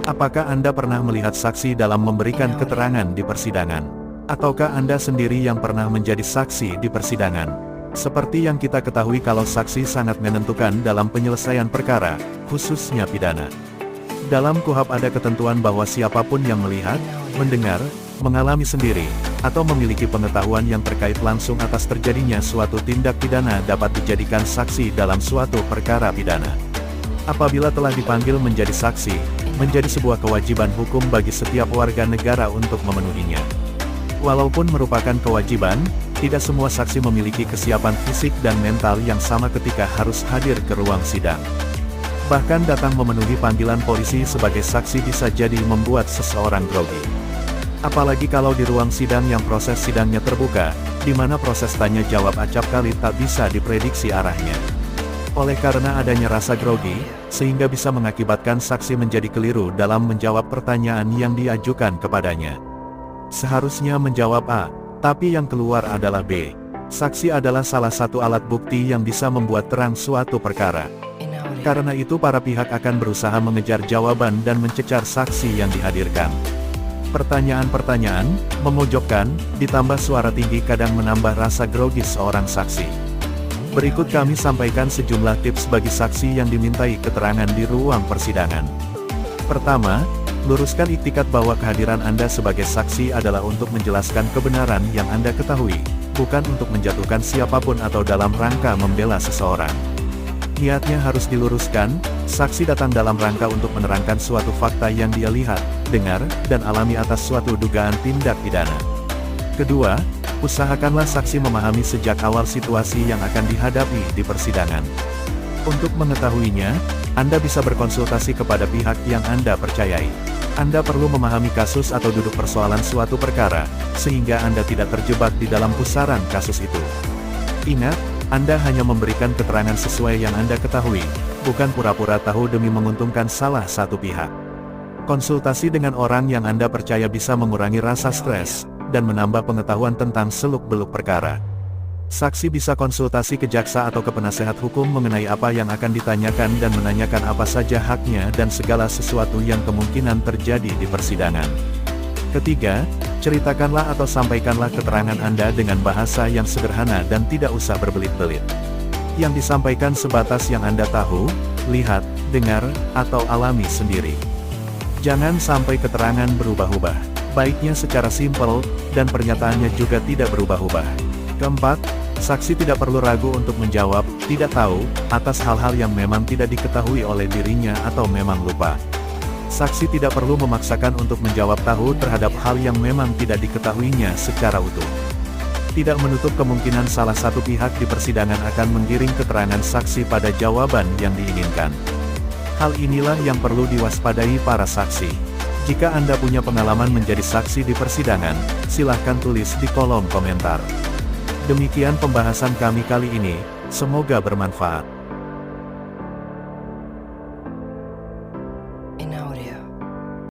Apakah Anda pernah melihat saksi dalam memberikan keterangan di persidangan? Ataukah Anda sendiri yang pernah menjadi saksi di persidangan? Seperti yang kita ketahui kalau saksi sangat menentukan dalam penyelesaian perkara, khususnya pidana. Dalam KUHP ada ketentuan bahwa siapapun yang melihat, mendengar, mengalami sendiri, atau memiliki pengetahuan yang terkait langsung atas terjadinya suatu tindak pidana dapat dijadikan saksi dalam suatu perkara pidana. Apabila telah dipanggil menjadi saksi, menjadi sebuah kewajiban hukum bagi setiap warga negara untuk memenuhinya. Walaupun merupakan kewajiban, tidak semua saksi memiliki kesiapan fisik dan mental yang sama ketika harus hadir ke ruang sidang. Bahkan datang memenuhi panggilan polisi sebagai saksi bisa jadi membuat seseorang grogi. Apalagi kalau di ruang sidang yang proses sidangnya terbuka, di mana proses tanya jawab acap kali tak bisa diprediksi arahnya. Oleh karena adanya rasa grogi, sehingga bisa mengakibatkan saksi menjadi keliru dalam menjawab pertanyaan yang diajukan kepadanya. Seharusnya menjawab A, tapi yang keluar adalah B. Saksi adalah salah satu alat bukti yang bisa membuat terang suatu perkara. Karena itu para pihak akan berusaha mengejar jawaban dan mencecar saksi yang dihadirkan. Pertanyaan-pertanyaan, memojokkan, ditambah suara tinggi kadang menambah rasa grogi seorang saksi. Berikut kami sampaikan sejumlah tips bagi saksi yang dimintai keterangan di ruang persidangan. Pertama, luruskan iktikat bahwa kehadiran Anda sebagai saksi adalah untuk menjelaskan kebenaran yang Anda ketahui, bukan untuk menjatuhkan siapapun atau dalam rangka membela seseorang. Niatnya harus diluruskan, saksi datang dalam rangka untuk menerangkan suatu fakta yang dia lihat, dengar, dan alami atas suatu dugaan tindak pidana. Kedua, usahakanlah saksi memahami sejak awal situasi yang akan dihadapi di persidangan. Untuk mengetahuinya, Anda bisa berkonsultasi kepada pihak yang Anda percayai. Anda perlu memahami kasus atau duduk persoalan suatu perkara, sehingga Anda tidak terjebak di dalam pusaran kasus itu. Ingat, Anda hanya memberikan keterangan sesuai yang Anda ketahui, bukan pura-pura tahu demi menguntungkan salah satu pihak. Konsultasi dengan orang yang Anda percaya bisa mengurangi rasa stres, dan menambah pengetahuan tentang seluk-beluk perkara. Saksi bisa konsultasi ke jaksa atau ke penasehat hukum mengenai apa yang akan ditanyakan dan menanyakan apa saja haknya dan segala sesuatu yang kemungkinan terjadi di persidangan. Ketiga, ceritakanlah atau sampaikanlah keterangan Anda dengan bahasa yang sederhana dan tidak usah berbelit-belit. Yang disampaikan sebatas yang Anda tahu, lihat, dengar, atau alami sendiri. Jangan sampai keterangan berubah-ubah. Baiknya secara simpel, dan pernyataannya juga tidak berubah-ubah. Keempat, saksi tidak perlu ragu untuk menjawab, tidak tahu, atas hal-hal yang memang tidak diketahui oleh dirinya atau memang lupa. Saksi tidak perlu memaksakan untuk menjawab tahu terhadap hal yang memang tidak diketahuinya secara utuh. Tidak menutup kemungkinan salah satu pihak di persidangan akan menggiring keterangan saksi pada jawaban yang diinginkan. Hal inilah yang perlu diwaspadai para saksi. Jika Anda punya pengalaman menjadi saksi di persidangan, silahkan tulis di kolom komentar. Demikian pembahasan kami kali ini, semoga bermanfaat.